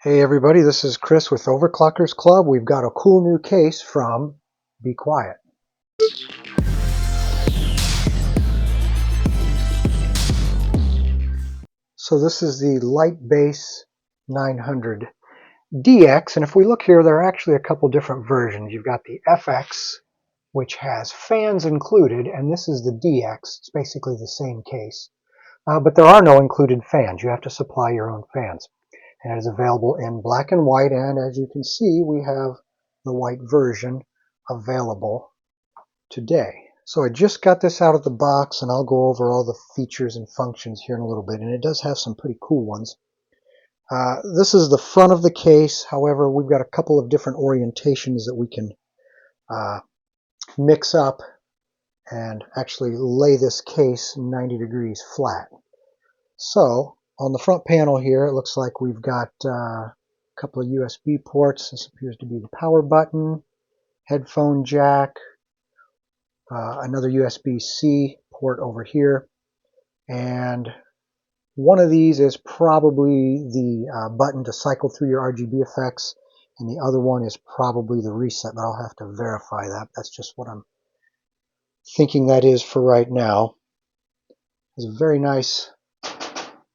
Hey everybody, this is Chris with Overclockers Club. We've got a cool new case from Be Quiet. So this is the Lightbase 900 DX, and if we look here, there are actually a couple different versions. You've got the FX, which has fans included, and this is the DX. It's basically the same case, but there are no included fans. You have to supply your own fans. And it is available in black and white, and as you can see, we have the white version available today. So I just got this out of the box, and I'll go over all the features and functions here in a little bit, and it does have some pretty cool ones. This is the front of the case. However, we've got a couple of different orientations that we can mix up and actually lay this case 90 degrees flat. So on the front panel here, it looks like we've got a couple of USB ports. This appears to be the power button, headphone jack, another USB-C port over here, and one of these is probably the button to cycle through your RGB effects, and the other one is probably the reset, but I'll have to verify that. That's just what I'm thinking that is for right now. It's a very nice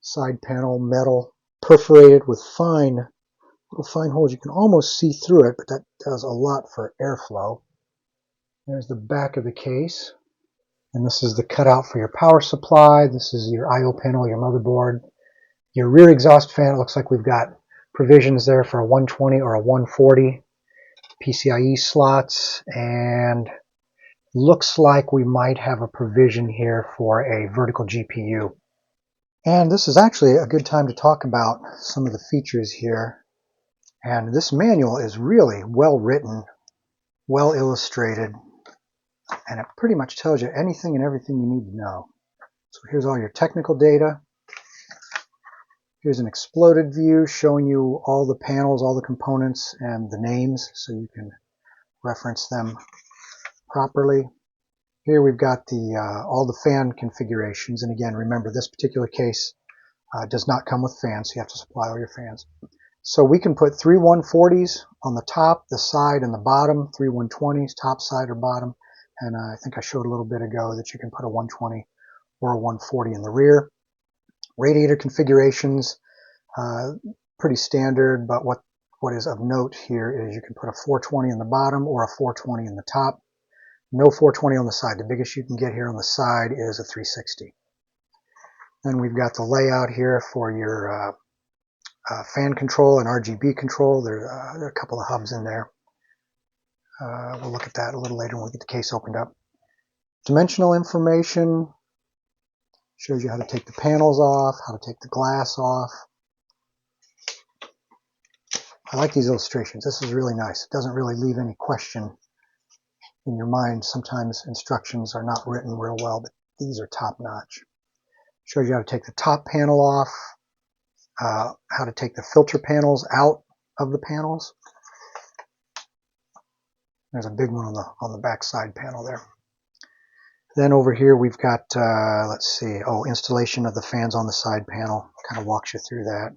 side panel, metal, perforated with little fine holes. You can almost see through it, but that does a lot for airflow. There's the back of the case, and this is the cutout for your power supply. This is your I/O panel, your motherboard. Your rear exhaust fan, it looks like we've got provisions there for a 120 or a 140 PCIe slots, and looks like we might have a provision here for a vertical GPU. And this is actually a good time to talk about some of the features here. And this manual is really well written, well illustrated, and it pretty much tells you anything and everything you need to know. So here's all your technical data. Here's an exploded view showing you all the panels, all the components, and the names so you can reference them properly. Here we've got all the fan configurations, and again, remember this particular case does not come with fans, so you have to supply all your fans. So we can put three 140s on the top, the side, and the bottom, three 120s, top, side, or bottom, and I think I showed a little bit ago that you can put a 120 or a 140 in the rear. Radiator configurations, pretty standard, but what is of note here is you can put a 420 in the bottom or a 420 in the top. No 420 on the side. The biggest you can get here on the side is a 360. Then we've got the layout here for your fan control and RGB control. There are a couple of hubs in there. We'll look at that a little later when we get the case opened up. Dimensional information shows you how to take the panels off, how to take the glass off. I like these illustrations. This is really nice. It doesn't really leave any question in your mind. Sometimes instructions are not written real well, but these are top notch. Shows you how to take the top panel off, how to take the filter panels out of the panels. There's a big one on the back side panel there. Then over here we've got, let's see, installation of the fans on the side panel. Kind of walks you through that.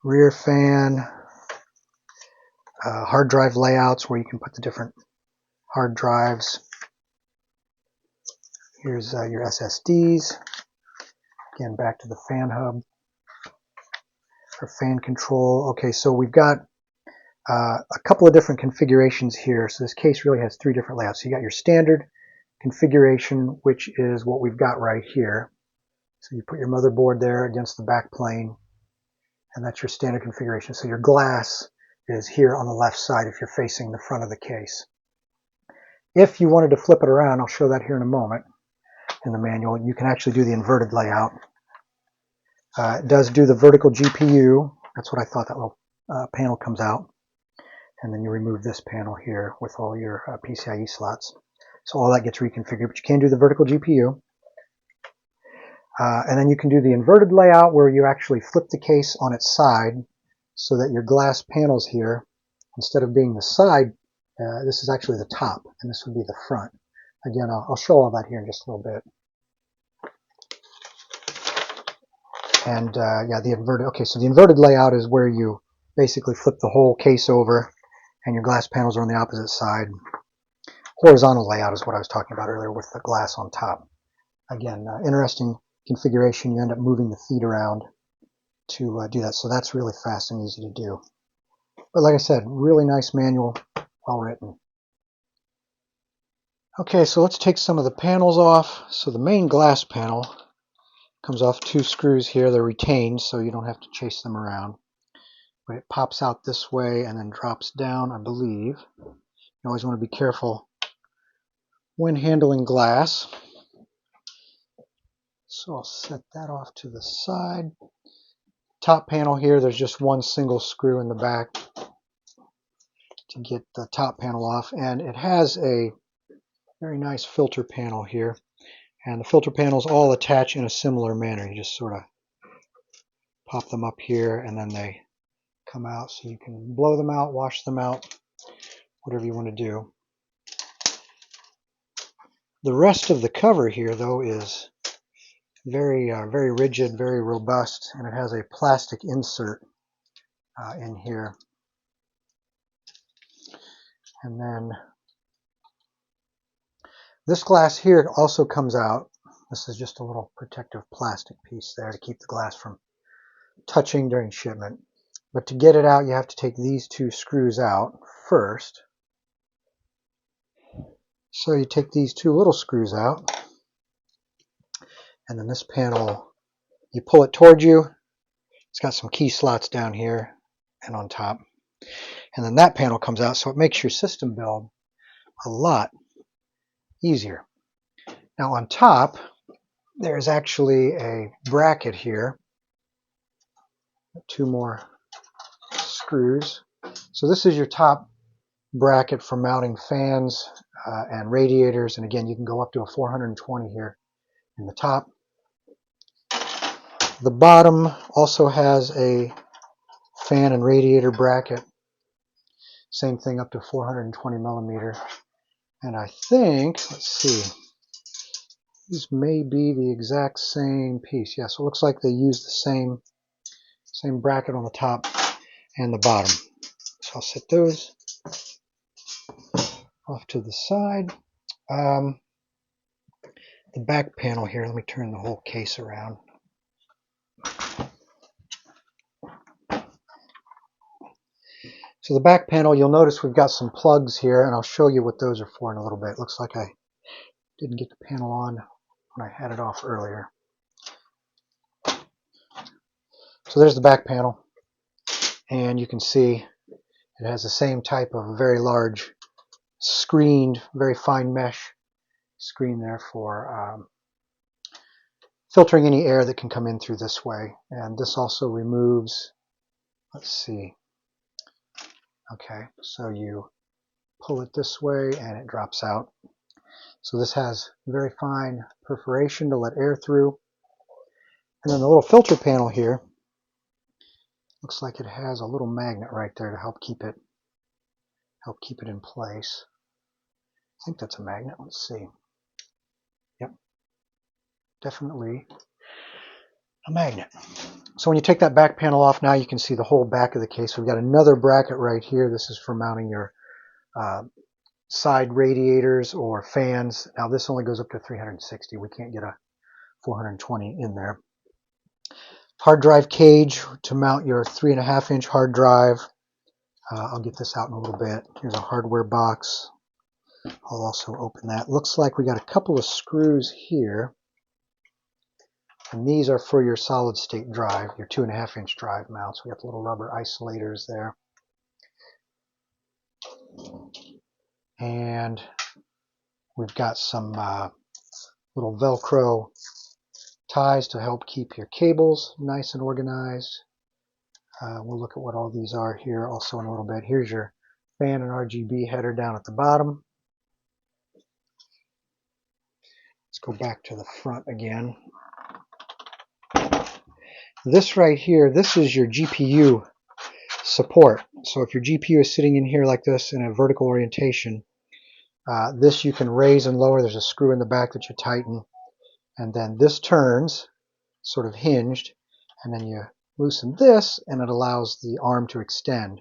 Rear fan, hard drive layouts where you can put the different hard drives. Here's your SSDs. Again, back to the fan hub for fan control. Okay, so we've got a couple of different configurations here. So this case really has three different layouts. So you got your standard configuration, which is what we've got right here. So you put your motherboard there against the back plane, and that's your standard configuration. So your glass is here on the left side if you're facing the front of the case. If you wanted to flip it around, I'll show that here in a moment in the manual, you can actually do the inverted layout. It does do the vertical GPU. That's what I thought that little panel comes out. And then you remove this panel here with all your PCIe slots. So all that gets reconfigured, but you can do the vertical GPU. And then you can do the inverted layout where you actually flip the case on its side so that your glass panels here, instead of being the side, this is actually the top, and this would be the front. Again, I'll show all that here in just a little bit. And yeah, the inverted, okay, so the inverted layout is where you basically flip the whole case over and your glass panels are on the opposite side. Horizontal layout is what I was talking about earlier with the glass on top. Again, interesting configuration. You end up moving the feet around to do that. So that's really fast and easy to do. But like I said, really nice manual, well written. Okay, so let's take some of the panels off. So the main glass panel comes off 2 screws here. They're retained, so you don't have to chase them around. But it pops out this way and then drops down, I believe. You always want to be careful when handling glass. So I'll set that off to the side. Top panel here, there's just one single screw in the back to get the top panel off, and it has a very nice filter panel here, and the filter panels all attach in a similar manner. You just sort of pop them up here and then they come out, so you can blow them out, wash them out, whatever you want to do. The rest of the cover here though is very rigid, very robust, and it has a plastic insert in here. And then this glass here also comes out. This is just a little protective plastic piece there to keep the glass from touching during shipment. But to get it out, you have to take these 2 screws out first. So you take these 2 little screws out, and then this panel, you pull it towards you. It's got some key slots down here and on top. And then that panel comes out, so it makes your system build a lot easier. Now on top, there's actually a bracket here. 2 more screws. So this is your top bracket for mounting fans and radiators. And again, you can go up to a 420 here in the top. The bottom also has a fan and radiator bracket. Same thing up to 420 millimeter. And I think, let's see, these may be the exact same piece. Yeah, so it looks like they use the same bracket on the top and the bottom. So I'll set those off to the side. The back panel here, let me turn the whole case around. So the back panel, you'll notice we've got some plugs here, and I'll show you what those are for in a little bit. It looks like I didn't get the panel on when I had it off earlier. So there's the back panel, and you can see it has the same type of very large screened, very fine mesh screen there for filtering any air that can come in through this way. And this also removes, let's see, okay, so you pull it this way and it drops out. So this has very fine perforation to let air through. And then the little filter panel here looks like it has a little magnet right there to help keep it in place. I think that's a magnet. Let's see. Yep, definitely a magnet. So when you take that back panel off, now you can see the whole back of the case. We've got another bracket right here. This is for mounting your side radiators or fans. Now this only goes up to 360. We can't get a 420 in there. Hard drive cage to mount your 3.5-inch hard drive. I'll get this out in a little bit. Here's a hardware box. I'll also open that. Looks like we got a couple of screws here. And these are for your solid state drive, your 2.5-inch drive mounts. We got the little rubber isolators there. And we've got some little Velcro ties to help keep your cables nice and organized. We'll look at what all these are here also in a little bit. Here's your fan and RGB header down at the bottom. Let's go back to the front again. This right here, this is your GPU support. So if your GPU is sitting in here like this in a vertical orientation, this you can raise and lower. There's a screw in the back that you tighten. And then this turns, sort of hinged, and then you loosen this, and it allows the arm to extend.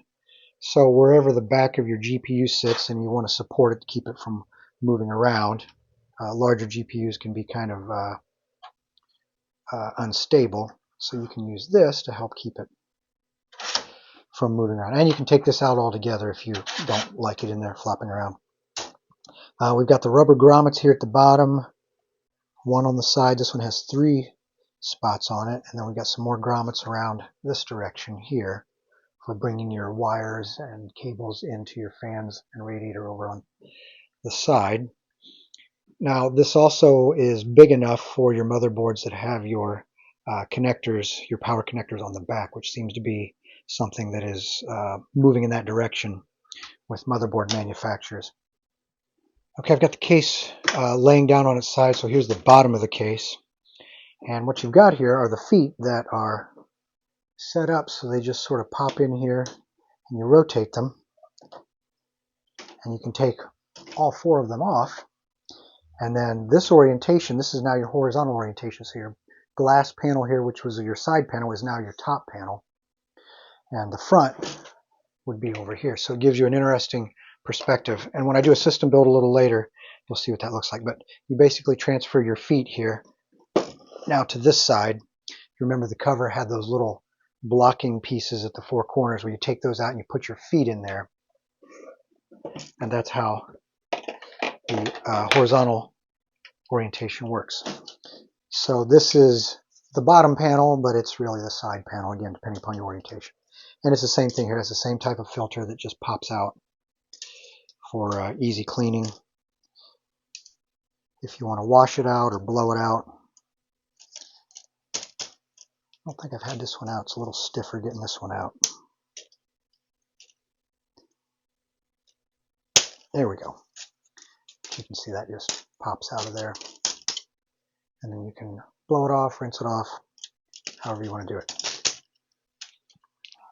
So wherever the back of your GPU sits and you want to support it to keep it from moving around, larger GPUs can be kind of unstable. So you can use this to help keep it from moving around. And you can take this out altogether if you don't like it in there flopping around. We've got the rubber grommets here at the bottom, one on the side. This one has 3 spots on it, and then we've got some more grommets around this direction here for bringing your wires and cables into your fans and radiator over on the side. Now this also is big enough for your motherboards that have your connectors, your power connectors on the back, which seems to be something that is moving in that direction with motherboard manufacturers. Okay, I've got the case laying down on its side, so here's the bottom of the case. And what you've got here are the feet that are set up so they just sort of pop in here, and you rotate them, and you can take all 4 of them off. And then this orientation, this is now your horizontal orientation. So your glass panel here, which was your side panel, is now your top panel. And the front would be over here. So it gives you an interesting perspective. And when I do a system build a little later, you'll see what that looks like. But you basically transfer your feet here now to this side. You remember the cover had those little blocking pieces at the 4 corners where you take those out and you put your feet in there. And that's how the horizontal orientation works. So this is the bottom panel, but it's really the side panel, again, depending upon your orientation. And it's the same thing here. It's the same type of filter that just pops out for easy cleaning. If you want to wash it out or blow it out. I don't think I've had this one out. It's a little stiffer getting this one out. There we go. You can see that just pops out of there. And then you can blow it off, rinse it off, however you want to do it.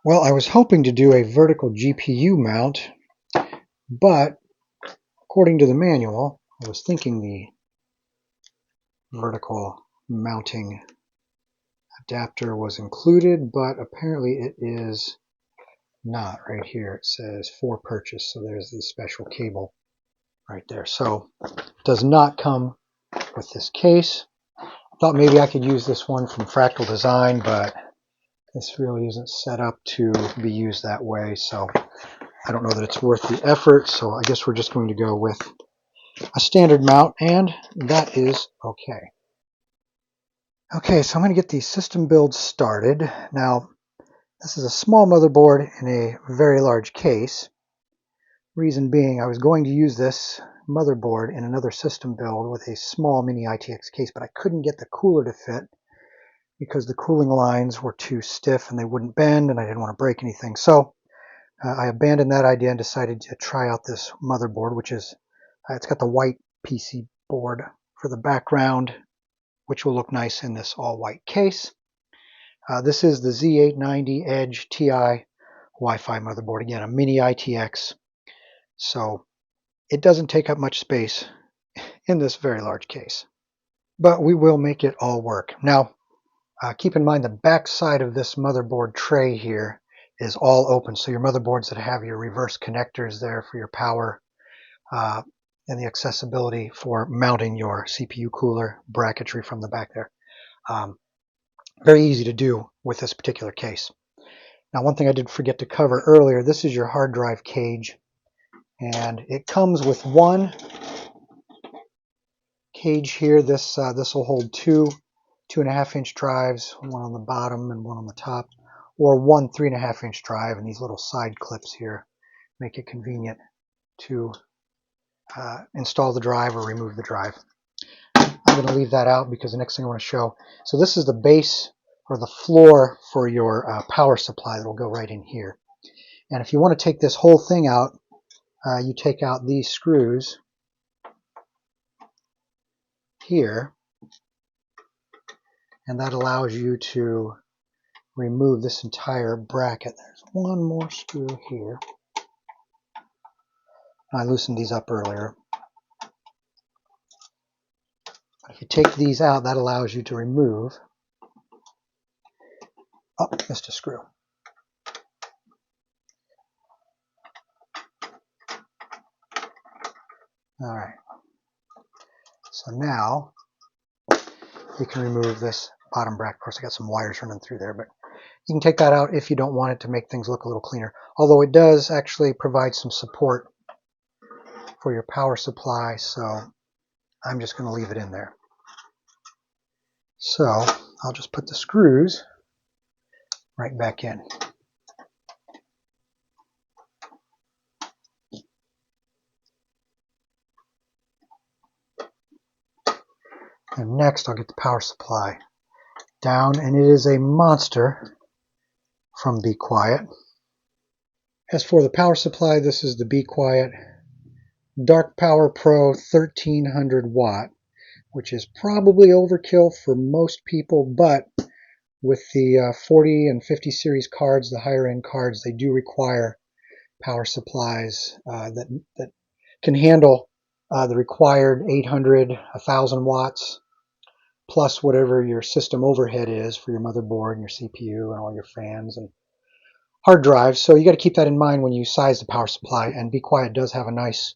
Well, I was hoping to do a vertical GPU mount, but according to the manual, I was thinking the vertical mounting adapter was included, but apparently it is not. Right here it says for purchase, so there's the special cable right there. So it does not come with this case. I thought maybe I could use this one from Fractal Design, but this really isn't set up to be used that way, so I don't know that it's worth the effort. So I guess we're just going to go with a standard mount, and that is okay. Okay, so I'm going to get the system build started. Now, this is a small motherboard in a very large case. Reason being, I was going to use this motherboard in another system build with a small mini ITX case, but I couldn't get the cooler to fit because the cooling lines were too stiff and they wouldn't bend, and I didn't want to break anything. So I abandoned that idea and decided to try out this motherboard, which is, it's got the white PC board for the background, which will look nice in this all-white case. This is the Z890 Edge TI Wi-Fi motherboard. Again, a mini ITX. So it doesn't take up much space in this very large case. But we will make it all work. Now, keep in mind the back side of this motherboard tray here is all open. So your motherboards that have your reverse connectors there for your power and the accessibility for mounting your CPU cooler bracketry from the back there. Very easy to do with this particular case. Now, one thing I did forget to cover earlier, this is your hard drive cage, and it comes with one cage here. This will hold 2.5-inch drives, one on the bottom and one on the top, or one 3.5-inch drive, and these little side clips here make it convenient to install the drive or remove the drive. I'm going to leave that out because the next thing I want to show. So this is the base or the floor for your power supply that will go right in here. And if you want to take this whole thing out, you take out these screws here, and that allows you to remove this entire bracket. There's one more screw here. I loosened these up earlier. But if you take these out, that allows you to remove Oh, missed a screw. All right. So now you can remove this bottom bracket. Of course, I got some wires running through there, but you can take that out if you don't want it to make things look a little cleaner. Although it does actually provide some support for your power supply, so I'm just going to leave it in there. So I'll just put the screws right back in. And next I'll get the power supply down, and it is a monster from Be Quiet. As for the power supply, this is the Be Quiet Dark Power Pro 1300 watt, which is probably overkill for most people, but with the 40 and 50 series cards, the higher end cards, they do require power supplies that can handle the required 800, 1000 watts, plus whatever your system overhead is for your motherboard and your CPU and all your fans and hard drives. So you got to keep that in mind when you size the power supply. And Be Quiet does have a nice,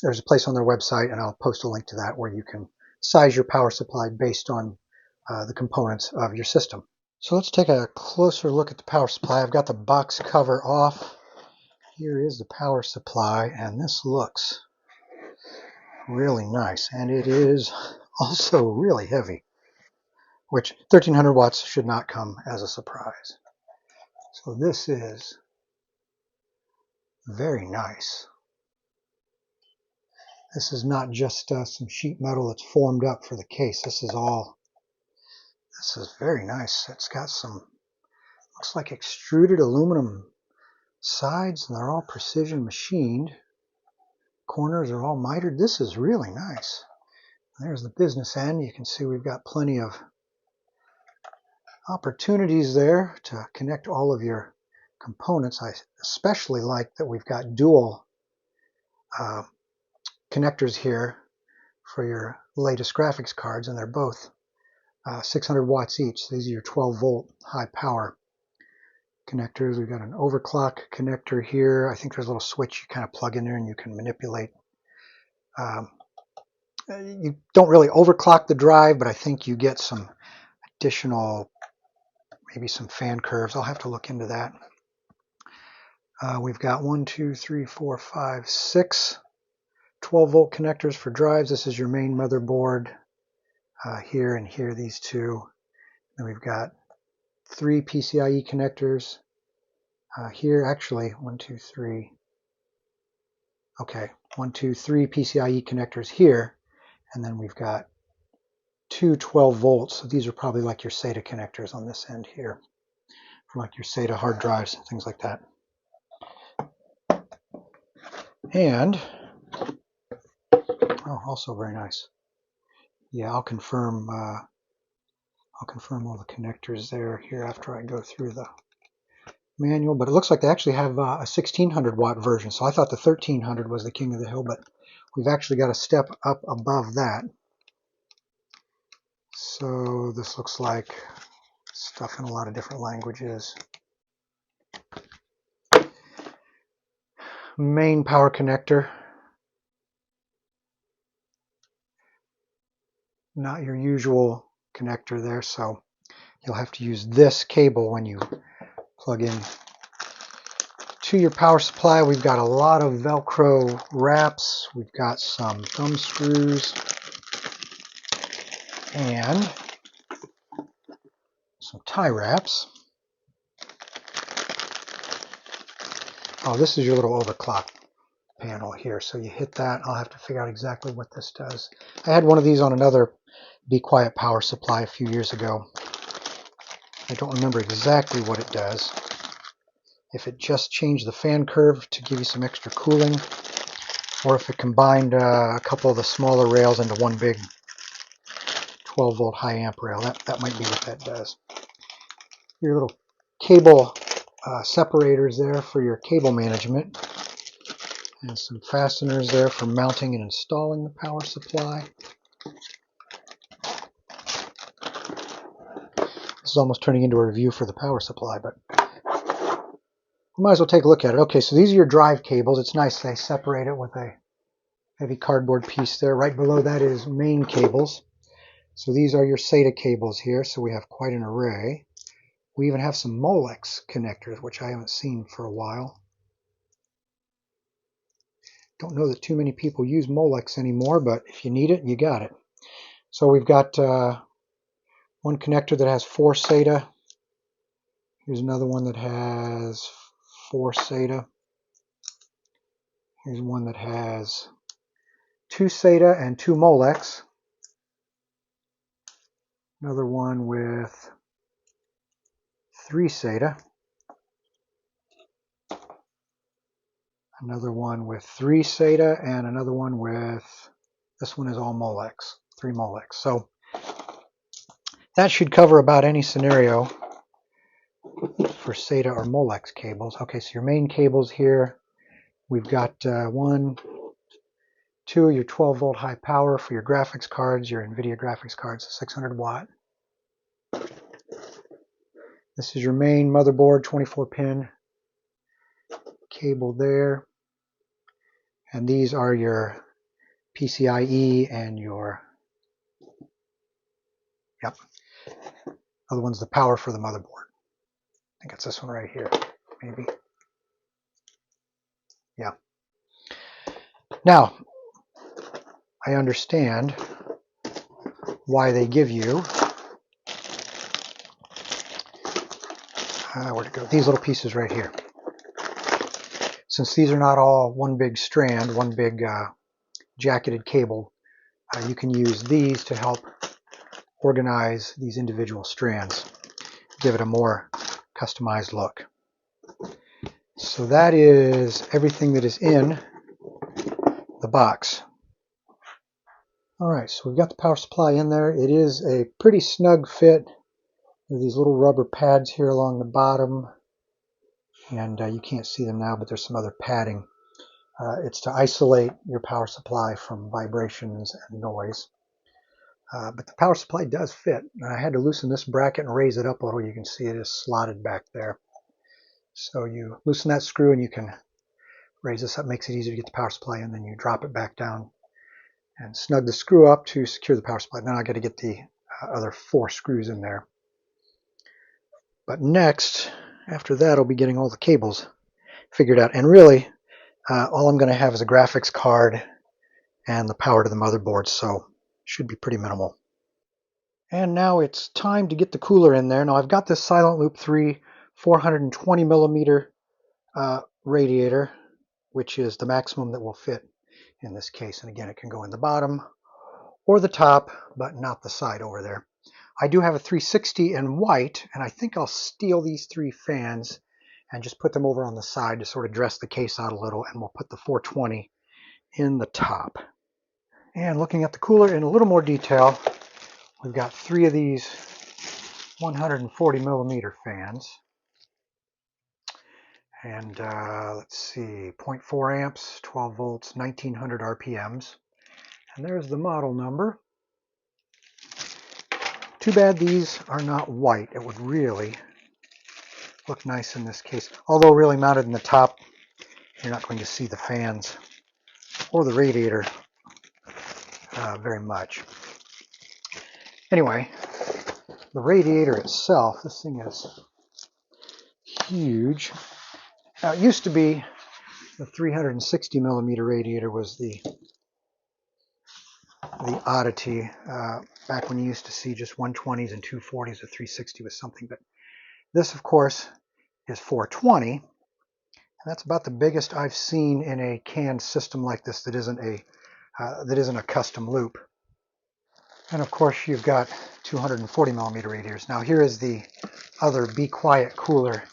there's a place on their website, and I'll post a link to that, where you can size your power supply based on the components of your system. So let's take a closer look at the power supply. I've got the box cover off. Here is the power supply, and this looks really nice, and it is also really heavy, which 1300 watts should not come as a surprise. So this is very nice. This is not just some sheet metal that's formed up for the case. This is very nice. It's got some, looks like extruded aluminum sides, and they're all precision machined. Corners are all mitered. This is really nice. There's the business end. You can see we've got plenty of opportunities there to connect all of your components. I especially like that we've got dual connectors here for your latest graphics cards, and they're both 600 watts each. So these are your 12 volt high power connectors. We've got an overclock connector here. I think there's a little switch you kind of plug in there and you can manipulate. You don't really overclock the drive, but I think you get some additional, maybe some fan curves. I'll have to look into that. We've got 1, 2, 3, 4, 5, 6 12 volt connectors for drives. This is your main motherboard here and here, these two. Then we've got 3 PCIe connectors here. Actually, 1, 2, 3. Okay, 1, 2, 3 PCIe connectors here. And then we've got 2 12 volts. So these are probably like your SATA connectors on this end here, for like your SATA hard drives and things like that. And also very nice. Yeah, I'll confirm all the connectors there here after I go through the manual. But it looks like they actually have a 1600 watt version. So I thought the 1300 was the king of the hill, but we've actually got a step up above that. So this looks like stuff in a lot of different languages. Main power connector. Not your usual connector there, so you'll have to use this cable when you plug in to your power supply. We've got a lot of Velcro wraps. We've got some thumb screws and some tie wraps. Oh, this is your little overclock panel here. So you hit that. I'll have to figure out exactly what this does. I had one of these on another Be Quiet power supply a few years ago. I don't remember exactly what it does. If it just changed the fan curve to give you some extra cooling, or if it combined a couple of the smaller rails into one big 12 volt high amp rail. That might be what that does. Your little cable separators there for your cable management, and some fasteners there for mounting and installing the power supply. This is almost turning into a review for the power supply, but we might as well take a look at it. Okay, so these are your drive cables. It's nice they separate it with a heavy cardboard piece there. Right below that is main cables. So these are your SATA cables here, so we have quite an array. We even have some Molex connectors, which I haven't seen for a while. Don't know that too many people use Molex anymore, but if you need it, you got it. So we've got one connector that has 4 SATA. Here's another one that has 4 SATA. Here's one that has 2 SATA and 2 Molex. Another one with 3 SATA. Another one with 3 SATA, and another one with, this one is all Molex, 3 Molex. So that should cover about any scenario for SATA or Molex cables. Okay, so your main cables here, we've got 1, 2, your 12 volt high power for your graphics cards, your NVIDIA graphics cards, 600 watt. This is your main motherboard, 24 pin cable there. And these are your PCIe and your, yep, other one's the power for the motherboard. I think it's this one right here, maybe. Yeah. Now, I understand why they give you, where'd it go? These little pieces right here. Since these are not all one big strand, one big jacketed cable, you can use these to help organize these individual strands, give it a more customized look. So that is everything that is in the box. Alright, so we've got the power supply in there. It is a pretty snug fit. There are these little rubber pads here along the bottom, and you can't see them now, but there's some other padding. It's to isolate your power supply from vibrations and noise. But the power supply does fit. I had to loosen this bracket and raise it up a little. You can see it is slotted back there. So you loosen that screw and you can raise this up. Makes it easier to get the power supply in. Then you drop it back down and snug the screw up to secure the power supply. Then I got to get the other 4 screws in there. But next, after that, I'll be getting all the cables figured out. And really, all I'm going to have is a graphics card and the power to the motherboard, so should be pretty minimal. And now it's time to get the cooler in there. Now I've got this Silent Loop 3 420 millimeter radiator, which is the maximum that will fit in this case. And again, it can go in the bottom or the top, but not the side over there. I do have a 360 in white, and I think I'll steal these 3 fans and just put them over on the side to sort of dress the case out a little, and we'll put the 420 in the top. And looking at the cooler in a little more detail, we've got 3 of these 140 millimeter fans. And let's see, 0.4 amps, 12 volts, 1900 RPMs. And there's the model number. Too bad these are not white. It would really look nice in this case. Although really mounted in the top, you're not going to see the fans or the radiator very much. Anyway, the radiator itself, this thing is huge. Now it used to be the 360 millimeter radiator was the oddity. Back when you used to see just 120s and 240s, a 360 was something. But this, of course, is 420. And that's about the biggest I've seen in a canned system like this that isn't a custom loop. And of course, you've got 240 millimeter radiators. Now here is the other Be Quiet cooler.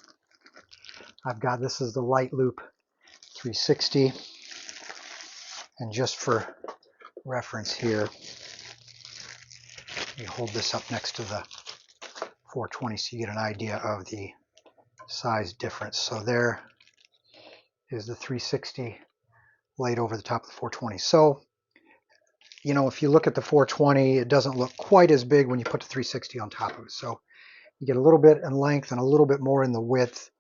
I've got, this is the Light Loop 360. And just for reference here, you hold this up next to the 420 so you get an idea of the size difference. So there is the 360 laid over the top of the 420. So, you know, if you look at the 420, it doesn't look quite as big when you put the 360 on top of it. So You get a little bit in length and a little bit more in the width.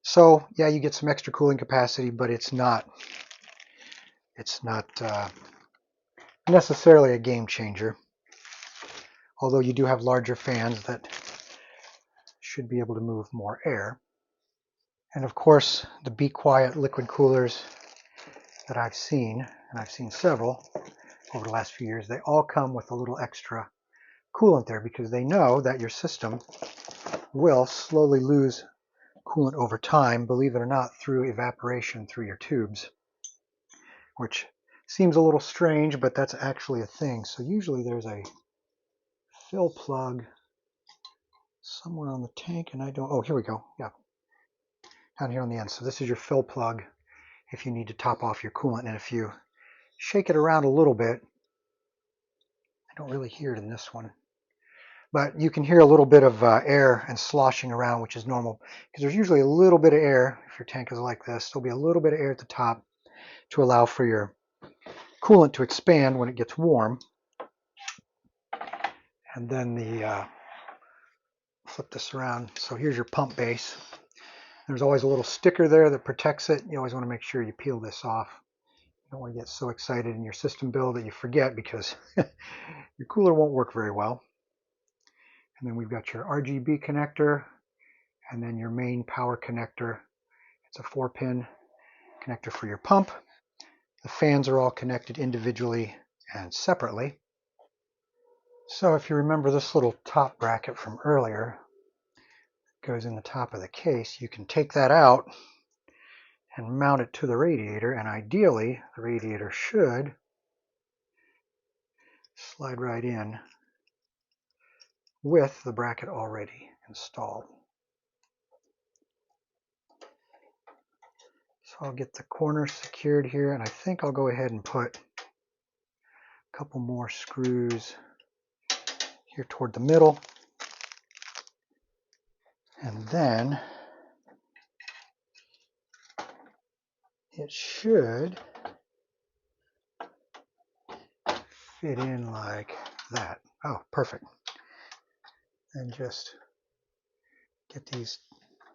So yeah, you get some extra cooling capacity, but it's not necessarily a game changer. Although you do have larger fans that should be able to move more air. And of course, the Be Quiet liquid coolers that I've seen, and I've seen several over the last few years, they all come with a little extra coolant there because they know that your system will slowly lose coolant over time, believe it or not, through evaporation through your tubes, which seems a little strange, but that's actually a thing. So usually there's a fill plug somewhere on the tank, and I don't, oh, here we go. Yeah, down here on the end. So this is your fill plug if you need to top off your coolant. And if you shake it around a little bit, I don't really hear it in this one, but you can hear a little bit of air and sloshing around, which is normal because there's usually a little bit of air. If your tank is like this, there'll be a little bit of air at the top to allow for your coolant to expand when it gets warm. And then flip this around. So here's your pump base. There's always a little sticker there that protects it. You always want to make sure you peel this off. You don't want to get so excited in your system build that you forget because your cooler won't work very well. And then we've got your RGB connector and then your main power connector. It's a 4-pin connector for your pump. The fans are all connected individually and separately. So if you remember this little top bracket from earlier, goes in the top of the case, you can take that out and mount it to the radiator, and ideally the radiator should slide right in with the bracket already installed. So I'll get the corners secured here, and I think I'll go ahead and put a couple more screws here toward the middle, and then it should fit in like that. Oh, perfect. And just get these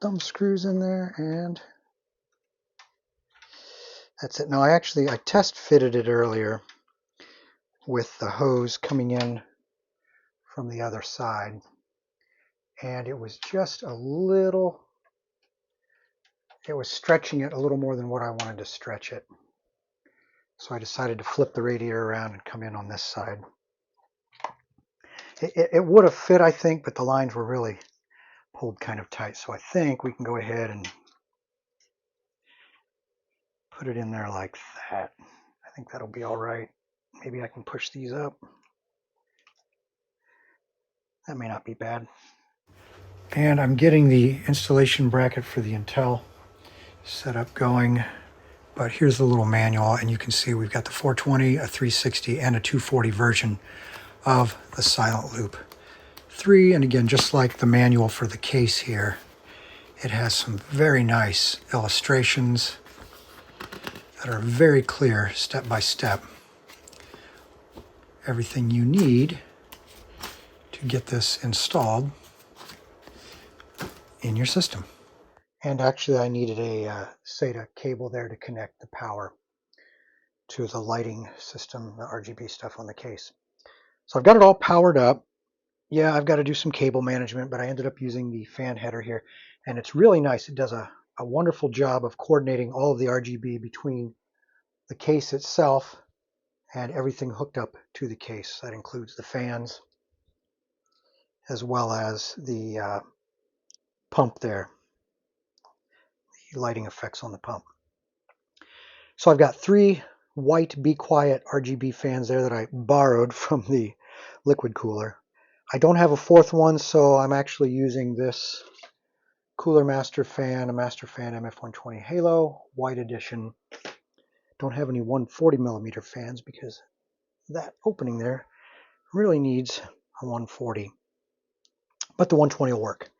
thumb screws in there, and that's it. Now I test fitted it earlier with the hose coming in from the other side, and it was just a little, it was stretching it a little more than what I wanted to stretch it. So I decided to flip the radiator around and come in on this side. It would have fit, I think, but the lines were really pulled kind of tight. So I think we can go ahead and put it in there like that. I think that'll be all right. Maybe I can push these up. That may not be bad. And I'm getting the installation bracket for the Intel setup going. But here's the little manual, and you can see we've got the 420, a 360, and a 240 version of the Silent Loop 3. And again, just like the manual for the case here, it has some very nice illustrations that are very clear, step by step. Everything you need to get this installed in your system. And actually I needed a SATA cable there to connect the power to the lighting system, the RGB stuff on the case. So I've got it all powered up. Yeah, I've got to do some cable management, but I ended up using the fan header here, and it's really nice. It does a wonderful job of coordinating all of the RGB between the case itself and everything hooked up to the case. That includes the fans as well as the pump there, the lighting effects on the pump. So I've got 3 white Be Quiet RGB fans there that I borrowed from the liquid cooler. I don't have a 4th one, so I'm actually using this Cooler Master fan, a Master Fan MF120 Halo, white edition. Don't have any 140 millimeter fans because that opening there really needs a 140. But the 120 will work.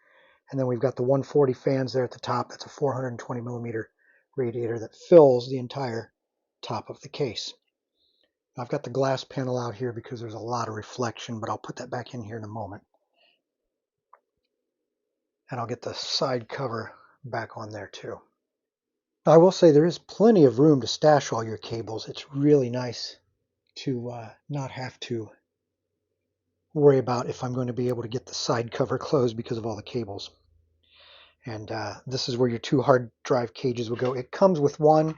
And then we've got the 140 fans there at the top. That's a 420 millimeter radiator that fills the entire top of the case. I've got the glass panel out here because there's a lot of reflection, but I'll put that back in here in a moment. And I'll get the side cover back on there too. I will say there is plenty of room to stash all your cables. It's really nice to not have to worry about if I'm going to be able to get the side cover closed because of all the cables. And this is where your 2 hard drive cages will go. It comes with one,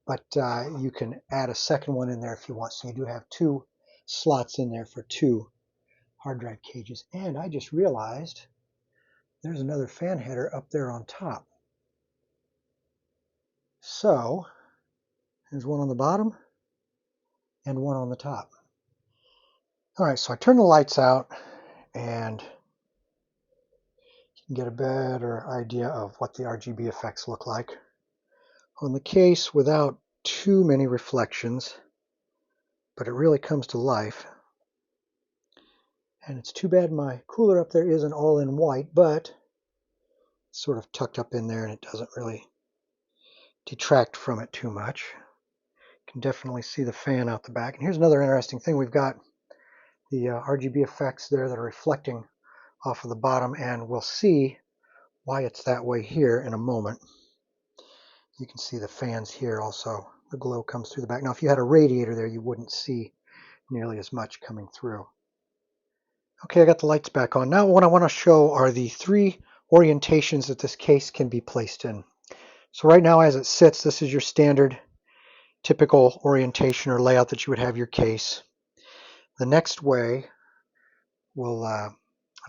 but you can add a second one in there if you want. So you do have 2 slots in there for 2 hard drive cages. And I just realized there's another fan header up there on top. So there's one on the bottom and one on the top. All right, so I turn the lights out and you can get a better idea of what the RGB effects look like on the case without too many reflections, but it really comes to life. And it's too bad my cooler up there isn't all in white, but it's sort of tucked up in there and it doesn't really detract from it too much. You can definitely see the fan out the back. And here's another interesting thing. We've got the RGB effects there that are reflecting off of the bottom, and we'll see why it's that way here in a moment. You can see the fans here also. The glow comes through the back. Now, if you had a radiator there, you wouldn't see nearly as much coming through. Okay, I got the lights back on. Now what I want to show are the 3 orientations that this case can be placed in. So right now as it sits, this is your standard typical orientation or layout that you would have your case. The next way, I'll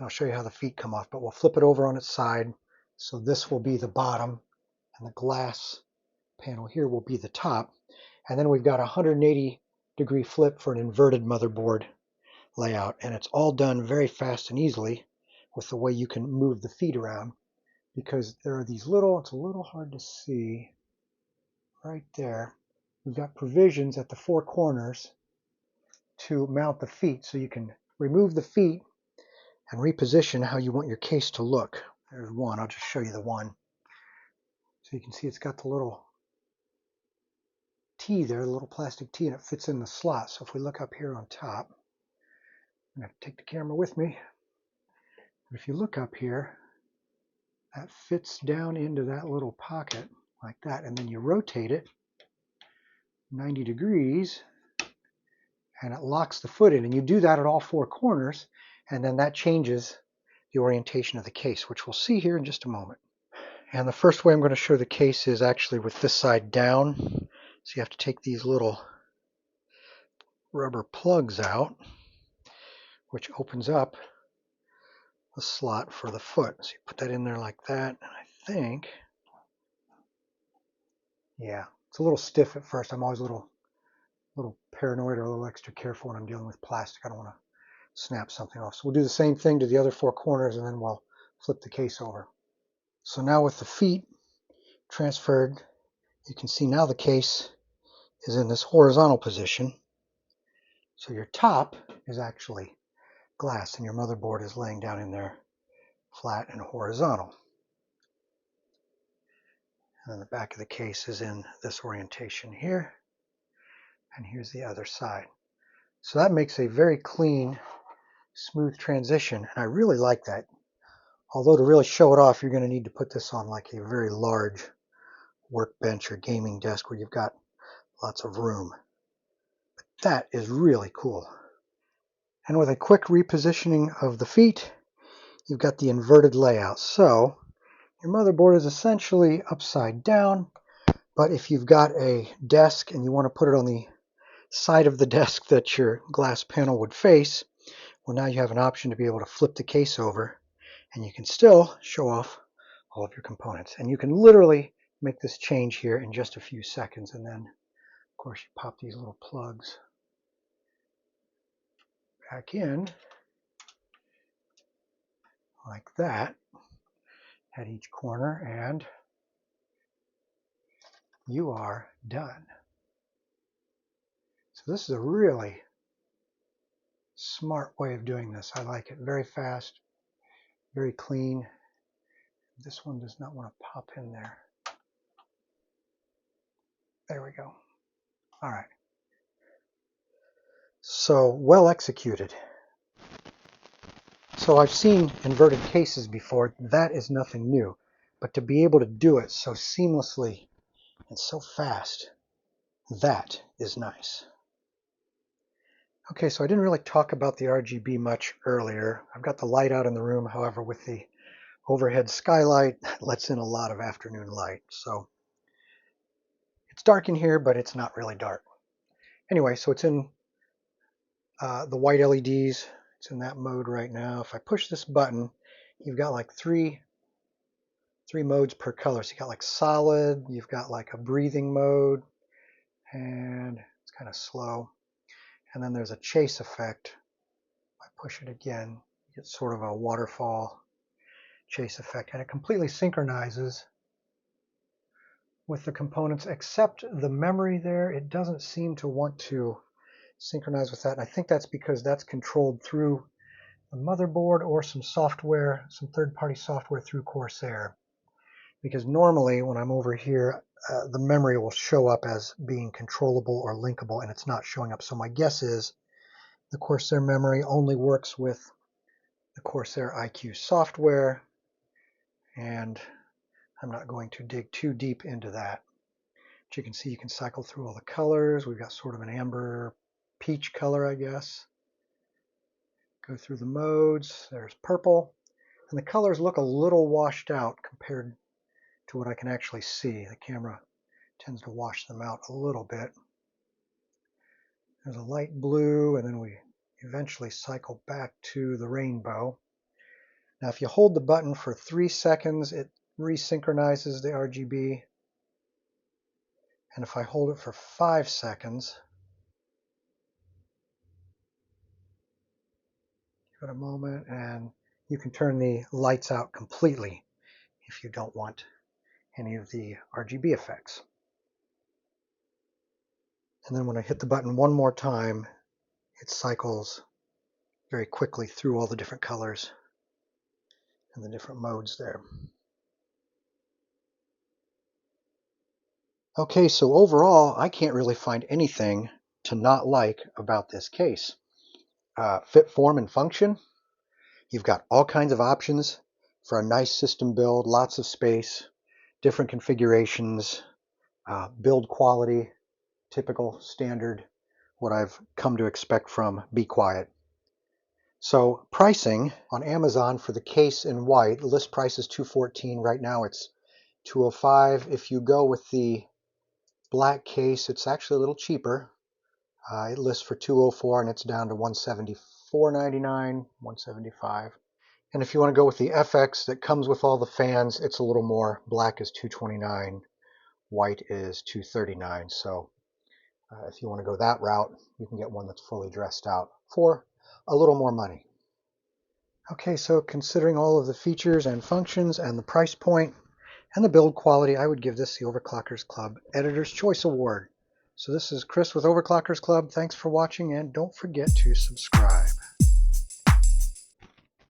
show you how the feet come off, but we'll flip it over on its side. So this will be the bottom and the glass panel here will be the top. And then we've got a 180-degree flip for an inverted motherboard layout, and it's all done very fast and easily with the way you can move the feet around, because there are these little, it's a little hard to see right there, we've got provisions at the 4 corners to mount the feet, so you can remove the feet and reposition how you want your case to look. There's one, I'll just show you the one. So you can see it's got the little T there, the little plastic T, and it fits in the slot. So if we look up here on top, I'm going to have to take the camera with me. But if you look up here, that fits down into that little pocket like that, and then you rotate it 90 degrees and it locks the foot in, and you do that at all 4 corners, and then that changes the orientation of the case, which we'll see here in just a moment. And the first way I'm going to show the case is actually with this side down. So you have to take these little rubber plugs out, which opens up the slot for the foot. So you put that in there like that, and I think, yeah, it's a little stiff at first. I'm always a little paranoid or a little extra careful when I'm dealing with plastic. I don't want to snap something off. So we'll do the same thing to the other 4 corners, and then we'll flip the case over. So now with the feet transferred, you can see now the case is in this horizontal position. So your top is actually glass and your motherboard is laying down in there flat and horizontal. And then the back of the case is in this orientation here. And here's the other side. So that makes a very clean, smooth transition. And I really like that. Although to really show it off, you're going to need to put this on like a very large workbench or gaming desk where you've got lots of room. But that is really cool. And with a quick repositioning of the feet, you've got the inverted layout. So your motherboard is essentially upside down, but if you've got a desk and you want to put it on the side of the desk that your glass panel would face, well, now you have an option to be able to flip the case over, and you can still show off all of your components. And you can literally make this change here in just a few seconds, and then of course you pop these little plugs back in like that at each corner, and you are done. So this is a really smart way of doing this. I like it. Very fast, very clean. This one does not want to pop in there. There we go. All right. So well executed. So I've seen inverted cases before. That is nothing new. But to be able to do it so seamlessly and so fast, that is nice. Okay, so I didn't really talk about the RGB much earlier. I've got the light out in the room, however, with the overhead skylight, that lets in a lot of afternoon light. So it's dark in here, but it's not really dark. Anyway, so it's in the white LEDs. It's in that mode right now. If I push this button, you've got like three modes per color. So you got like solid, you've got like a breathing mode, and it's kind of slow. And then there's a chase effect. If I push it again, you get sort of a waterfall chase effect, and it completely synchronizes with the components except the memory there. It doesn't seem to want to synchronize with that, and I think that's because that's controlled through the motherboard or some software, some third-party software through Corsair. Because normally when I'm over here, the memory will show up as being controllable or linkable, and it's not showing up. So my guess is the Corsair memory only works with the Corsair iCUE software, and I'm not going to dig too deep into that. But you can see you can cycle through all the colors. We've got sort of an amber peach color, I guess. Go through the modes. There's purple. And the colors look a little washed out compared to what I can actually see. The camera tends to wash them out a little bit. There's a light blue, and then we eventually cycle back to the rainbow. Now if you hold the button for 3 seconds, it resynchronizes the RGB. And if I hold it for 5 seconds, give it a moment, and you can turn the lights out completely if you don't want any of the RGB effects. And then when I hit the button one more time, it cycles very quickly through all the different colors and the different modes there. Okay, so overall, I can't really find anything to not like about this case. Fit, form, and function. You've got all kinds of options for a nice system build, lots of space, different configurations, build quality, typical, standard, what I've come to expect from Be Quiet. So pricing on Amazon for the case in white, the list price is $214. Right now it's $205. If you go with the black case, it's actually a little cheaper. It lists for $204 and it's down to $174.99, $175. And if you want to go with the FX that comes with all the fans, it's a little more. Black is $229, white is $239. So if you want to go that route, you can get one that's fully dressed out for a little more money. Okay, so considering all of the features and functions and the price point and the build quality, I would give this the Overclockers Club Editor's Choice Award. So this is Chris with Overclockers Club. Thanks for watching, and don't forget to subscribe.